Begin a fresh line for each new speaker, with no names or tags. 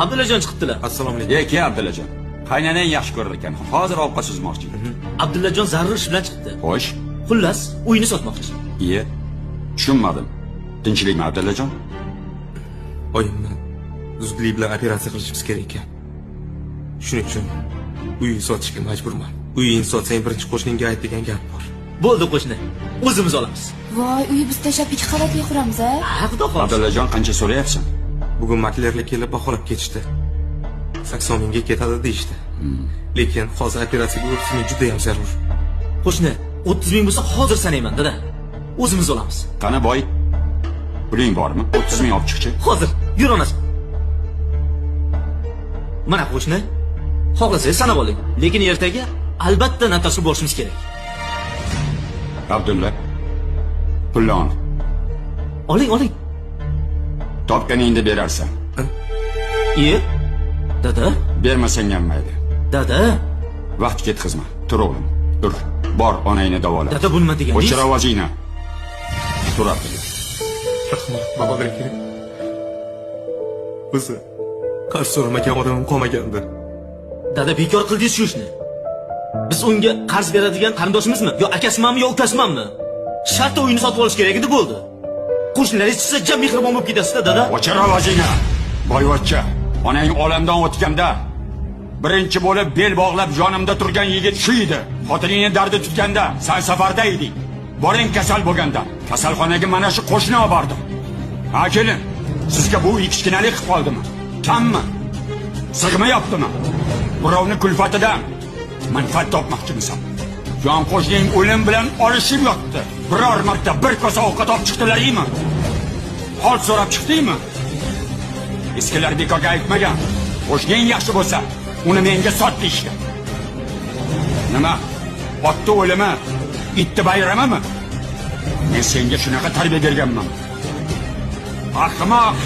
Abdullajon chiqibdilar.
Assalomu alaykum.
Kel Abdullajon. Qaynanang yaxshi ko'rar ekan. Hozir ovqat suzmoqchi.
Abdullajon zarur ish bilan chiqdi.
Xo'sh.
Xullas, uyni sotmoqchi.
Iye. Tushunmadim. Tinchlikmi Abdullajon?
Oyimni zudlik bilan operatsiya qilishimiz kerak ekan. Shuning uchun uyni sotishga majburman. Uyni sotsang birinchi qo'shningga ayt degan gap bor.
Bo'ldi qo'shni. O'zimiz olamiz.
Voy, uyi biz tashlab ikki qavatli quramiz, a?
Ha, xudo xohlasa.
Abdullajon qancha so'rayapsan?
Bugun maklerlar kelib baholab ketishdi. 80 mingga ketadi deyishdi. Lekin hozir operatsiyaga o'tishimiz juda ham zarur.
Qo'shni, 30 ming bo'lsa hozir sanayman, dada. O'zimiz olamiz.
Qani boy? Puling bormi? 30 ming olib chiqchi.
Hozir, yur onasi. Mana qo'shni. Xohlasangiz sanab oling. Lekin ertaga albatta Natashga borishimiz kerak.
Abdulla. Pulon.
Oling.
Topganingni berarsan.
Iye. Dada,
Bermasang ham mayli.
dada.
Vaqt ketkazma. Tur o'g'lim. Tur. Bor onangni davola.
Dada bunma deganingiz?
O'chira ovozingni. Tur Abdulla.
Rahmat, babalar kerak. O'zi qarz so'ramagan odamim qolmagandi.
Dada bekor qildingiz shu ishni. Biz unga qarz beradigan qarindoshamizmi? Yo akasimanmi, yo ukasimanmi? Shartta uyni sotib olish kerak edi, bo'ldi. Qo'shnilaringiz siz jam mehribon bo'lib ketasiz-da, dada.
O'chira ovozingni. Boyvachcha, onang olamdan o'tganda birinchi bo'lib bel bog'lab yonimda turgan yigit shu edi. Xotiningni dardi tutganda sen safarda eding. Boring kasal bo'lganda kasalxonaga mana shu qo'shni olib bordim. Ha kelin, sizga bu kichkinalik qilib qoldimi? Kammi? Sig'mayaptimi? Birovni kulfatidan manfaat topmoqchimisan? Jon qo'shning o'lim bilan olishib yotdi. Biror marta bir kosa ovqat olib chiqdilaringmi? Hol so'rab chiqdingmi? Eskilar bekorga aytmagan. Qo'shning yaxshi bo'lsa, uni menga sot deyishgan. Nima? Otni o'limi, itni bayramimi? Men senga shunaqa tarbiya berganman. Ahmoq!